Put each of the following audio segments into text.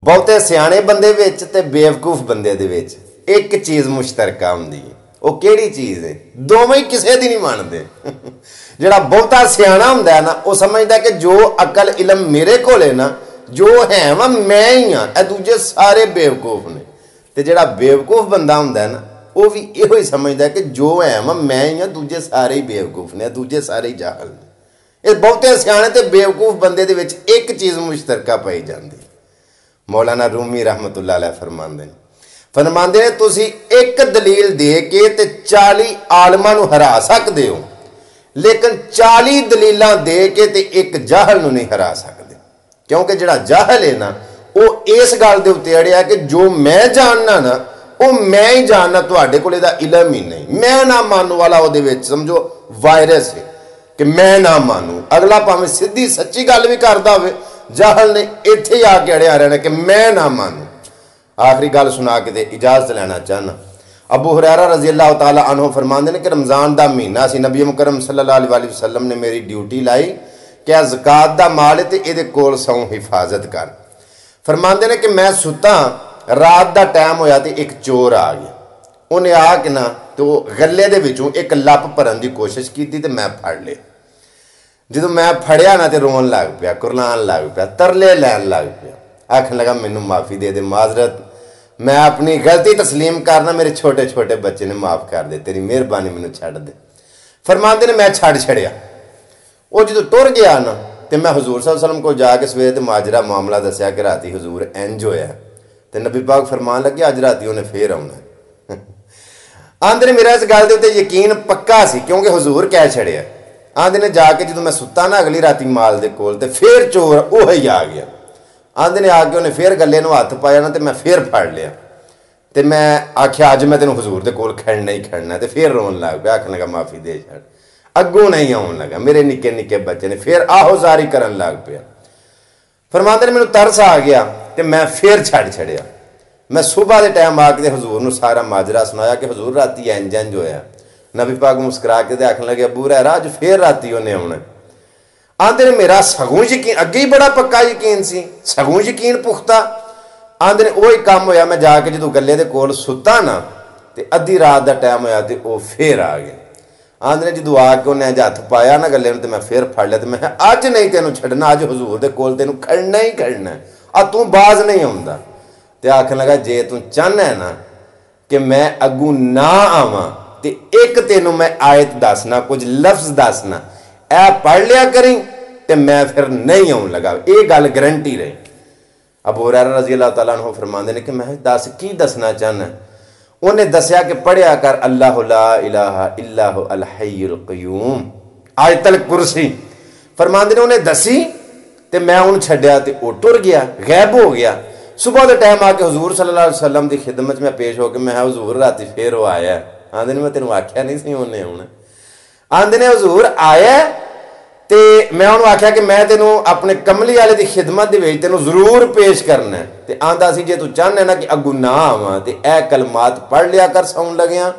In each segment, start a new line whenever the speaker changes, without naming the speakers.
बहुते सियाने बंदे विच ते बेवकूफ बंदे दे विच एक चीज़ मुश्तरका हुंदी है। वो केड़ी चीज़ है? दोवें ही किसी दी नहीं मानते। जिहड़ा बहुता सियाना हुंदा है ना, वो समझदा कि जो अकल इलम मेरे कोल है ना, जो है वा मैं ही हाँ, ए दूजे सारे बेवकूफ ने। ते जिहड़ा बेवकूफ बंदा हुंदा है ना, वो भी इहो ही समझदा कि जो है वा मैं ही हाँ, दूजे सारे ही बेवकूफ ने, दूजे सारे ही जाहल ने। इस बहुते सियाने ते बेवकूफ बंदे दे विच एक चीज़ मुश्तरका पाई जाती। मौलाना रूमी रहमतुल्लाह अलैह फरमांदे ने तुसी एक दलील दे के ते 40 आलमां नूं हरा सकते हो, लेकिन 40 दलीलां दे के ते एक जाहल नूं नहीं हरा सकते। क्योंकि जिहड़ा जाहल है ना, वो इस गल दे उत्ते अड़िया कि जो मैं जानना ना, वो मैं ही जानना, तुहाडे कोल इहदा इलम ही नहीं। मैं ना मानू वाला उहदे विच समझो वायरस है कि मैं ना मानू। अगला भावें सीधी सच्ची गल भी करदा होवे, जाहल ने इत्थे ही आके अड़िया रहना कि मैं ना मानू। आखिरी गल सुना के इजाजत लेना चाहना। अबू हुरैरा रज़ी अल्लाह तआला अन्हु फरमाते हैं कि रमज़ान का महीना सी, नबी मुकरम सल्लल्लाहु अलैहि वसल्लम ने मेरी ड्यूटी लाई कि ज़कात का माल है तो ये कोल सौ हिफाजत कर। फरमाते हैं कि मैं सुता, रात का टाइम होया तो एक चोर आ गया। उन्हें आके ना तो गले दे विचों एक लप भरन की कोशिश की तो मैं फड़ लिया। जो मैं फड़िया ना तो रोन लग पिया, कुरलान लग पिया, तरले लैन लग पिया, आखन लगा मैनू माफ़ी दे दे, माजरत, मैं अपनी गलती तस्लीम करना, मेरे छोटे छोटे बच्चे ने माफ़ कर दे, तेरी मेहरबानी मैनू छड़ दे। फरमाते ने मैं छड़ छड़िया। वो जो तुर गया ना, तो मैं हजूर सल्लल्लाहु अलैहि वसल्लम को जाके सवेरे माजरा मामला दसिया कि राती हजूर इंज होया। तो नबी पाक फरमान लगे अज राती उन्हें फिर आना। आंदे ने मेरा इस गल के उत्ते यकीन पक्का सी, क्योंकि हजूर कह छड़िया। आंदे ने जाके जो मैं सुता ना अगली राती माल दे कोल, ते फिर चोर वो ही आ गया। आंदे ने आके उन्हें फिर गले नूं हथ पाया ना, तो मैं फिर फड़ लिया। तो मैं आख्या अज मैं तेनों हजूर दे कोल खड़ना ही खड़ना। तो फिर रोन लग पिया, आखन लगा माफ़ी दे छड़। अगों नहीं आउन लगा, मेरे निक्के निक्के बच्चे ने फिर आहोजारी करन लग पिया। फरमांदे ने मैनूं तरस आ गया, तो मैं फिर छड़ छड़िया। मैं सुबह के टाइम आके हजूर नूं सारा माजरा सुनाया कि हजूर राती इंज इंज होया। नबी पाक मुस्करा के आखन लगे अबू हुरैरा अज फिर राती उन्हें आउणा। आंदे ने मेरा सगों यकीन, अगे ही बड़ा पक्का यकीन सी, सगों यकीन पुख्ता। आंदे ने वही काम होया, मैं जाके जो गले दे कोल सुता ना, तो अद्धी रात का टाइम होया तो वह फिर आ गया। आंदे ने जो आके उन्हें अज हथ पाया ना गले में, तो मैं फिर फड़ लिया। तो मैं अज नहीं तेनों छड्डना, अज हजूर दे कोल तेनों खड़ना ही खड़ना, आ तू बाज नहीं आउंदा। तो आखन लगा जे तू चाहना है ना कि मैं अगू ना आवां, तो एक तेनों मैं आयत दसना, कुछ लफ्ज दसना, ऐ पढ़ लिया करी, तो मैं फिर नहीं आउन लगा। ये गल गारंटी रही। अबू हुरैरा रज़ी अल्लाह तआला अन्हु फरमांदे ने कि मैं दस की दसना चाहना। उन्हें दसिया कि पढ़िया कर अल्लाहु ला इलाहा इल्लहु अल हय्युल क़य्यूम, आयतल कुर्सी। फरमांदे ने उन्हें दसी, तो मैं उन्हें छड्डिया तो वह टुर गया, गैब हो गया। सुबह के टाइम आके हजूर सल्लल्लाहु अलैहि वसल्लम की खिदमत में पेश होकर मैं हजूर राती फिर वो आया। आंदे ने मैं तेनों आख्या नहीं सी उन्हें आउणा। आंदे ने हजूर आया, तो मैं उन्होंने आख्या कि मैं तेनों अपने कमली वाले की खिदमत के तेनों जरूर पेश करना है। तो आंदा सी जे तू चाहना ना कि अगू ना आवां, तो यह कलमात पढ़ लिया कर, सौन लग्या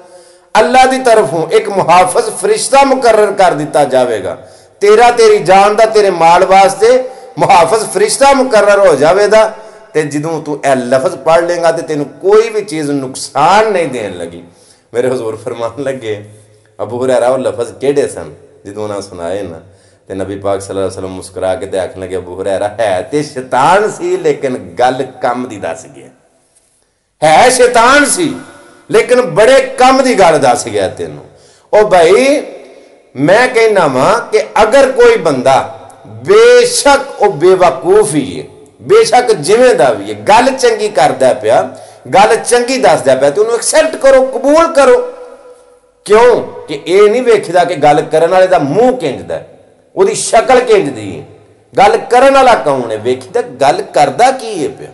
अल्लाह की तरफों एक मुहाफिज फरिश्ता मुकर्रर कर दिता जाएगा। तेरा तेरी जान का तेरे माल वास्ते मुहाफिज फरिश्ता मुकर्रर हो जाएगा। तो जो तू यह लफ्ज पढ़ लेगा तो तेन कोई भी चीज़ नुकसान नहीं देन लगी। मेरे हजूर फरमान लगे अबू हुरैरा वो लफ्ज केड़े सन जो उन्हें सुनाए ना, तो नबी पाक सल्लल्लाहु अलैहि वसल्लम मुस्कुरा के आखन लगे अबू हुरैरा है तो शैतान सी, लेकिन गल कम दी दस गया। है शैतान सी, लेकिन बड़े कम की गल दस गया तेनों। ओ भाई मैं कहना वा कि अगर कोई बंदा बेशक वो बेवकूफ ही है, बेशक जिवें दा भी है, गल चंगी करदा पिया, गल चंगी दसदा पिया, तो उन्होंने एक्सैप्ट करो, कबूल करो। क्यों कि यह नहीं वेखदा कि गल करन वाले दा मूँह किंजदा, वो शक्ल किंजदी है। गल करन वाला कौन है, वेखदा गल करदा की है पिया।